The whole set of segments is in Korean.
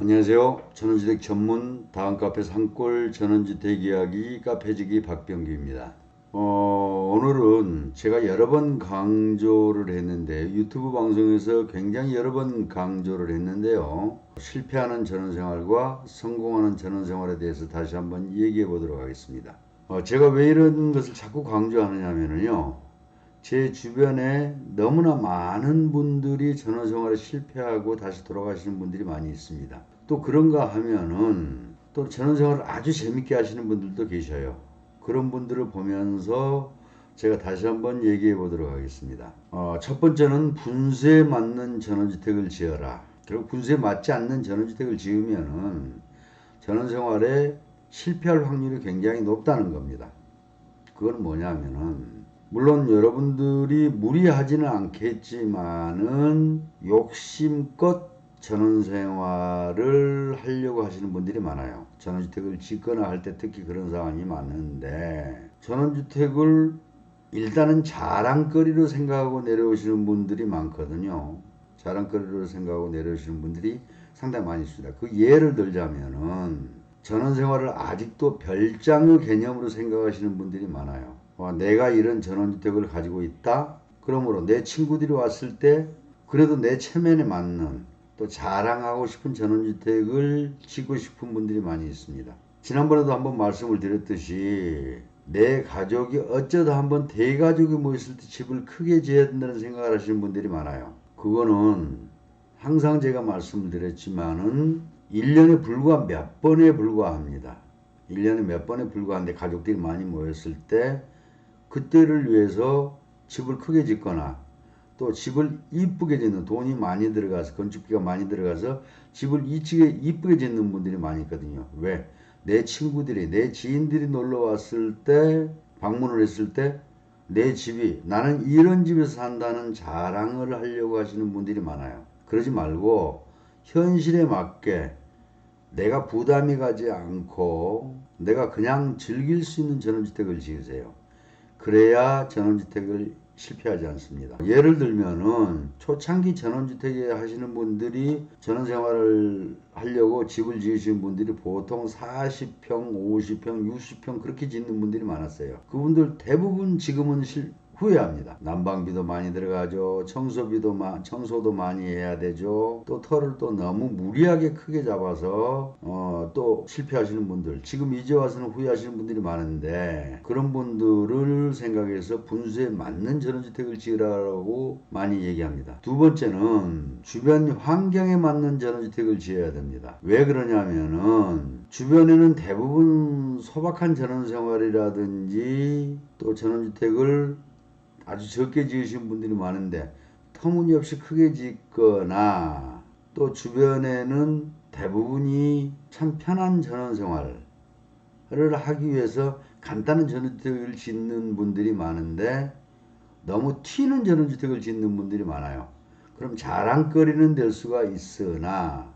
안녕하세요. 전원주택 전문 다음카페 산골 전원주택 이야기 카페지기 박병규입니다. 오늘은 제가 여러 번 강조를 했는데 유튜브 방송에서 굉장히 여러 번 강조를 했는데요. 실패하는 전원생활과 성공하는 전원생활에 대해서 다시 한번 얘기해 보도록 하겠습니다. 제가 왜 이런 것을 자꾸 강조하느냐면요. 제 주변에 너무나 많은 분들이 전원생활에 실패하고 다시 돌아가시는 분들이 많이 있습니다. 또 그런가 하면은 또 전원생활을 아주 재밌게 하시는 분들도 계셔요. 그런 분들을 보면서 제가 다시 한번 얘기해 보도록 하겠습니다. 첫 번째는 분수에 맞는 전원주택을 지어라. 결국 분수에 맞지 않는 전원주택을 지으면은 전원생활에 실패할 확률이 굉장히 높다는 겁니다. 그건 뭐냐면은 물론 여러분들이 무리하지는 않겠지만은 욕심껏 전원생활을 하려고 하시는 분들이 많아요. 전원주택을 짓거나 할 때 특히 그런 상황이 많은데 전원주택을 일단은 자랑거리로 생각하고 내려오시는 분들이 많거든요. 자랑거리로 생각하고 내려오시는 분들이 상당히 많이 있습니다. 그 예를 들자면은 전원생활을 아직도 별장의 개념으로 생각하시는 분들이 많아요. 내가 이런 전원주택을 가지고 있다. 그러므로 내 친구들이 왔을 때 그래도 내 체면에 맞는 또 자랑하고 싶은 전원주택을 짓고 싶은 분들이 많이 있습니다. 지난번에도 한번 말씀을 드렸듯이 내 가족이 어쩌다 한번 대가족이 모였을 때 집을 크게 지어야 된다는 생각을 하시는 분들이 많아요. 그거는 항상 제가 말씀을 드렸지만은 1년에 불과 몇 번에 불과합니다. 1년에 몇 번에 불과한데 가족들이 많이 모였을 때 그때를 위해서 집을 크게 짓거나 또 집을 이쁘게 짓는 돈이 많이 들어가서 건축비가 많이 들어가서 집을 이쁘게 짓는 분들이 많이 있거든요. 왜? 내 친구들이 내 지인들이 놀러 왔을 때 방문을 했을 때 내 집이 나는 이런 집에서 산다는 자랑을 하려고 하시는 분들이 많아요. 그러지 말고 현실에 맞게 내가 부담이 가지 않고 내가 그냥 즐길 수 있는 전원주택을 지으세요. 그래야 전원주택을 실패하지 않습니다. 예를 들면은 초창기 전원주택에 하시는 분들이 전원생활을 하려고 집을 지으시는 분들이 보통 40평, 50평, 60평 그렇게 짓는 분들이 많았어요. 그분들 대부분 지금은 후회합니다. 난방비도 많이 들어가죠. 청소도 많이 해야 되죠. 또 터를 또 너무 무리하게 크게 잡아서 또 실패하시는 분들, 지금 이제 와서는 후회하시는 분들이 많은데 그런 분들을 생각해서 분수에 맞는 전원주택을 지으라고 많이 얘기합니다. 두 번째는 주변 환경에 맞는 전원주택을 지어야 됩니다. 왜 그러냐면은 주변에는 대부분 소박한 전원생활이라든지 또 전원주택을 아주 적게 지으신 분들이 많은데 터무니없이 크게 짓거나 또 주변에는 대부분이 참 편한 전원생활을 하기 위해서 간단한 전원주택을 짓는 분들이 많은데 너무 튀는 전원주택을 짓는 분들이 많아요. 그럼 자랑거리는 될 수가 있으나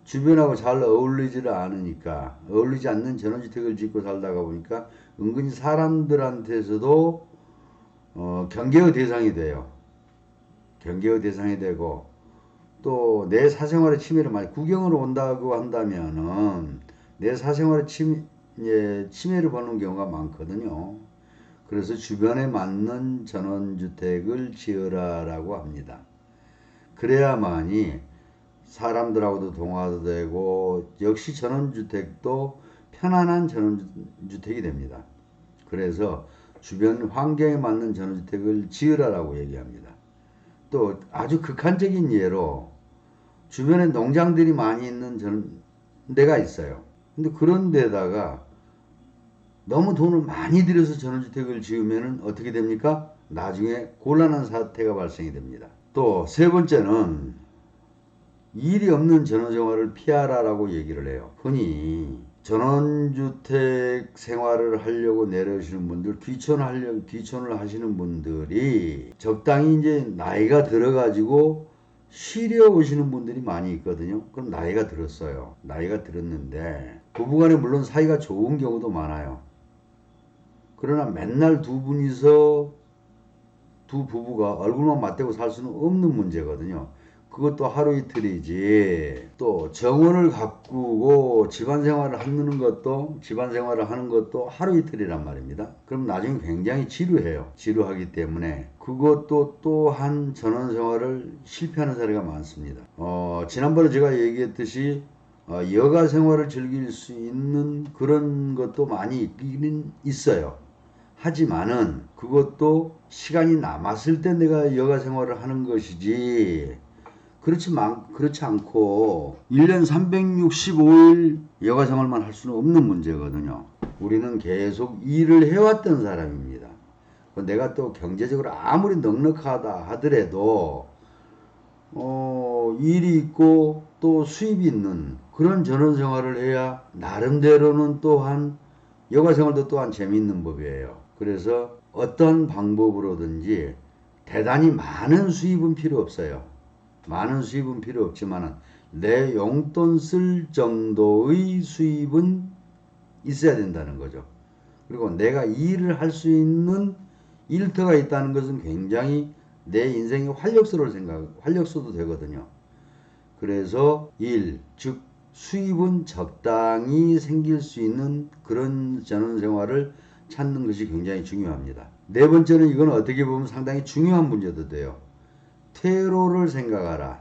주변하고 잘 어울리지를 않으니까 어울리지 않는 전원주택을 짓고 살다가 보니까 은근히 사람들한테서도 경계의 대상이 돼요. 경계의 대상이 되고 또 내 사생활의 침해를 많이 구경을 온다고 한다면은 내 사생활의 침해를 보는 경우가 많거든요. 그래서 주변에 맞는 전원주택을 지으라라고 합니다. 그래야만이 사람들하고도 동화도 되고 역시 전원주택도 편안한 전원주택이 됩니다. 그래서 주변 환경에 맞는 전원주택을 지으라라고 얘기합니다. 또 아주 극한적인 예로 주변에 농장들이 많이 있는 데가 있어요. 근데 그런 데다가 너무 돈을 많이 들여서 전원주택을 지으면 어떻게 됩니까? 나중에 곤란한 사태가 발생이 됩니다. 또 세 번째는 일이 없는 전원생활을 피하라라고 얘기를 해요. 흔히 전원주택 생활을 하려고 내려오시는 분들, 귀촌을 하시는 분들이 적당히 이제 나이가 들어가지고 쉬려 오시는 분들이 많이 있거든요. 그럼 나이가 들었어요. 나이가 들었는데 부부간에 물론 사이가 좋은 경우도 많아요. 그러나 맨날 두 분이서 두 부부가 얼굴만 맞대고 살 수는 없는 문제거든요. 그것도 하루 이틀이지. 또 정원을 가꾸고 집안생활을 하는 것도 하루 이틀이란 말입니다. 그럼 나중에 굉장히 지루해요. 지루하기 때문에 그것도 또한 전원생활을 실패하는 사례가 많습니다. 지난번에 제가 얘기했듯이 여가 생활을 즐길 수 있는 그런 것도 많이 있긴 있어요. 하지만은 그것도 시간이 남았을 때 내가 여가 생활을 하는 것이지 그렇지 않고 1년 365일 여가 생활만 할 수는 없는 문제거든요. 우리는 계속 일을 해왔던 사람입니다. 내가 또 경제적으로 아무리 넉넉하다 하더라도 일이 있고 또 수입이 있는 그런 전원생활을 해야 나름대로는 또한 여가생활도 또한 재미있는 법이에요. 그래서 어떤 방법으로든지 대단히 많은 수입은 필요 없어요. 많은 수입은 필요 없지만 내 용돈 쓸 정도의 수입은 있어야 된다는 거죠. 그리고 내가 일을 할 수 있는 일터가 있다는 것은 굉장히 내 인생의 활력소도 되거든요. 그래서 즉 수입은 적당히 생길 수 있는 그런 전원생활을 찾는 것이 굉장히 중요합니다. 네 번째는 이건 어떻게 보면 상당히 중요한 문제도 돼요. 퇴로를 생각하라.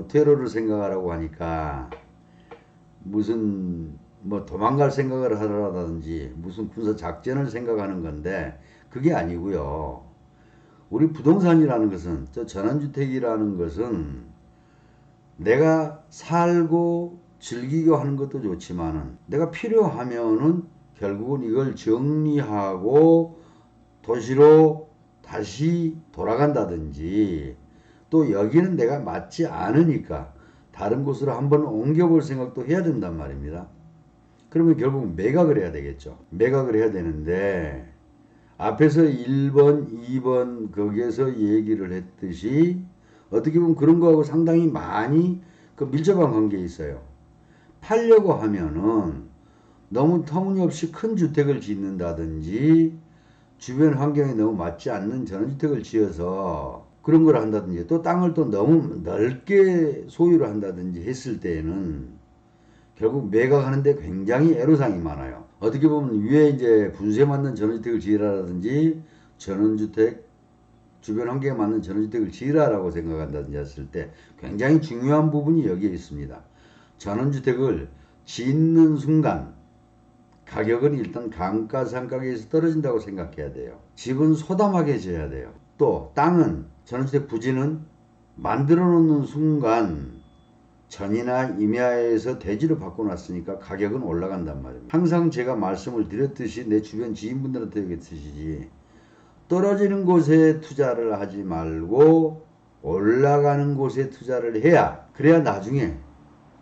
퇴로를 생각하라고 하니까 무슨 도망갈 생각을 하라든지 무슨 군사 작전을 생각하는 건데 그게 아니고요. 우리 부동산이라는 것은 전원주택이라는 것은 내가 살고 즐기고 하는 것도 좋지만은 내가 필요하면은 결국은 이걸 정리하고 도시로 다시 돌아간다든지 또 여기는 내가 맞지 않으니까 다른 곳으로 한번 옮겨볼 생각도 해야 된단 말입니다. 그러면 결국 매각을 해야 되겠죠. 매각을 해야 되는데 앞에서 1번, 2번 거기에서 얘기를 했듯이 어떻게 보면 그런 거하고 상당히 많이 밀접한 관계에 있어요. 팔려고 하면은 너무 터무니없이 큰 주택을 짓는다든지 주변 환경에 너무 맞지 않는 전원주택을 지어서 그런 걸 한다든지 또 땅을 또 너무 넓게 소유를 한다든지 했을 때에는 결국 매각하는데 굉장히 애로사항이 많아요. 어떻게 보면 위에 이제 분수에 맞는 전원주택을 지으라든지 전원주택 주변 환경에 맞는 전원주택을 지으라라고 생각한다든지 했을 때 굉장히 중요한 부분이 여기에 있습니다. 전원주택을 짓는 순간 가격은 일단 감가상가에서 떨어진다고 생각해야 돼요. 집은 소담하게 지어야 돼요. 또 땅은 전원주택 부지는 만들어 놓는 순간 전이나 임야에서 대지로 바꿔놨으니까 가격은 올라간단 말입니다. 항상 제가 말씀을 드렸듯이 내 주변 지인분들한테 얘기했듯이 떨어지는 곳에 투자를 하지 말고 올라가는 곳에 투자를 해야 그래야 나중에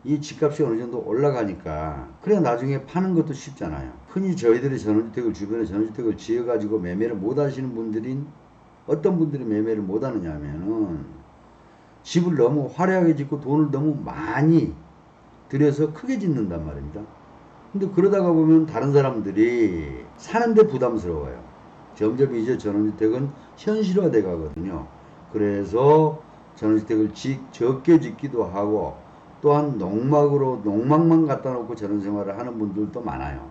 이 집값이 어느 정도 올라가니까 그래야 나중에 파는 것도 쉽잖아요. 흔히 저희들이 전원주택을 주변에 전원주택을 지어가지고 매매를 못 하시는 분들인 어떤 분들이 매매를 못 하느냐 하면은 집을 너무 화려하게 짓고 돈을 너무 많이 들여서 크게 짓는단 말입니다. 근데 그러다가 보면 다른 사람들이 사는데 부담스러워요. 점점 이제 전원주택은 현실화돼 가거든요. 그래서 전원주택을 적게 짓기도 하고 또한 농막만 갖다 놓고 전원생활을 하는 분들도 많아요.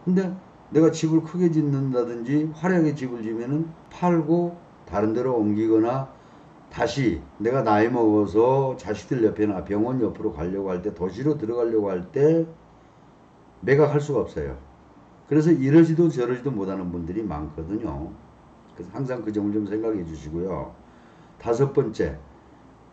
근데 내가 집을 크게 짓는다든지 화려하게 집을 지면은 팔고 다른 데로 옮기거나 다시 내가 나이 먹어서 자식들 옆에나 병원 옆으로 가려고 할 때 도시로 들어가려고 할 때 매각할 수가 없어요. 그래서 이러지도 저러지도 못하는 분들이 많거든요. 그래서 항상 그 점을 좀 생각해 주시고요. 다섯 번째,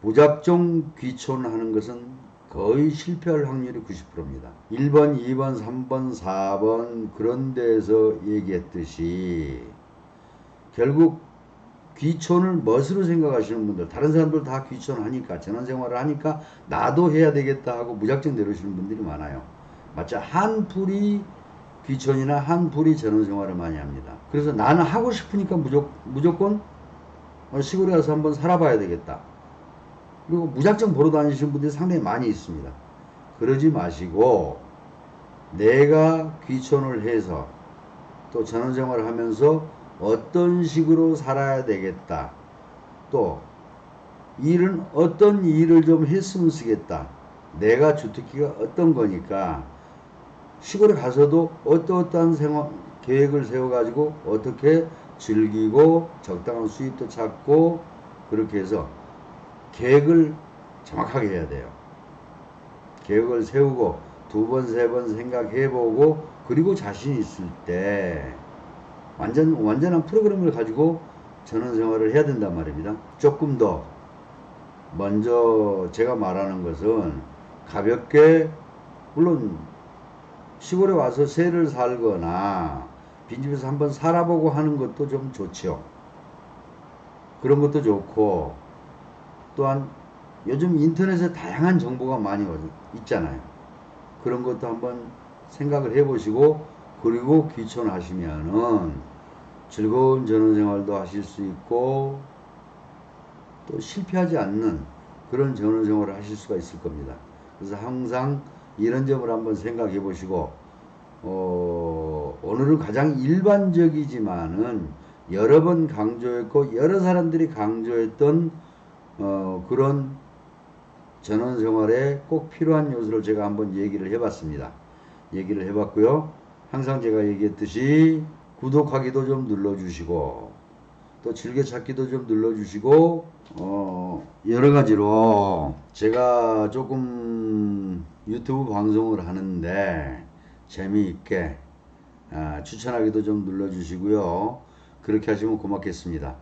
무작정 귀촌하는 것은 거의 실패할 확률이 90%입니다. 1번, 2번, 3번, 4번 그런 데서 얘기했듯이 결국 귀촌을 멋으로 생각하시는 분들, 다른 사람들 다 귀촌하니까 전원생활을 하니까 나도 해야 되겠다 하고 무작정 내려오시는 분들이 많아요. 마치 한풀이 귀촌이나 한풀이 전원생활을 많이 합니다. 그래서 나는 하고 싶으니까 무조건 시골에 가서 한번 살아봐야 되겠다. 그리고 무작정 보러 다니시는 분들이 상당히 많이 있습니다. 그러지 마시고 내가 귀촌을 해서 또 전원생활을 하면서 어떤 식으로 살아야 되겠다. 또 일은 어떤 일을 좀 했으면 쓰겠다. 내가 주특기가 어떤 거니까 시골에 가서도 어떠어떠한 생활 계획을 세워가지고 어떻게 즐기고 적당한 수입도 찾고 그렇게 해서 계획을 정확하게 해야 돼요. 계획을 세우고 두 번, 세 번 생각해보고 그리고 자신 있을 때 완전한 프로그램을 가지고 전원생활을 해야 된단 말입니다. 조금 더 먼저 제가 말하는 것은 가볍게 물론 시골에 와서 새를 살거나 빈집에서 한번 살아보고 하는 것도 좀 좋죠. 그런 것도 좋고 또한 요즘 인터넷에 다양한 정보가 많이 있잖아요. 그런 것도 한번 생각을 해보시고 그리고 귀촌하시면은 즐거운 전원생활도 하실 수 있고 또 실패하지 않는 그런 전원생활을 하실 수가 있을 겁니다. 그래서 항상 이런 점을 한번 생각해 보시고 오늘은 가장 일반적이지만은 여러 번 강조했고 여러 사람들이 강조했던 그런 전원생활에 꼭 필요한 요소를 제가 한번 얘기를 해봤습니다. 얘기를 해봤고요. 항상 제가 얘기했듯이 구독하기도 좀 눌러주시고 또 즐겨찾기도 좀 눌러주시고 여러 가지로 제가 조금 유튜브 방송을 하는데 재미있게 추천하기도 좀 눌러주시고요. 그렇게 하시면 고맙겠습니다.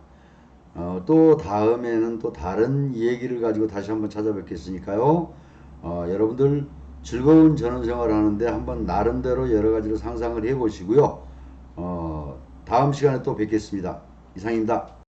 또 다음에는 또 다른 얘기를 가지고 다시 한번 찾아뵙겠으니까요. 여러분들 즐거운 전원생활 하는데 한번 나름대로 여러 가지로 상상을 해 보시고요. 다음 시간에 또 뵙겠습니다. 이상입니다.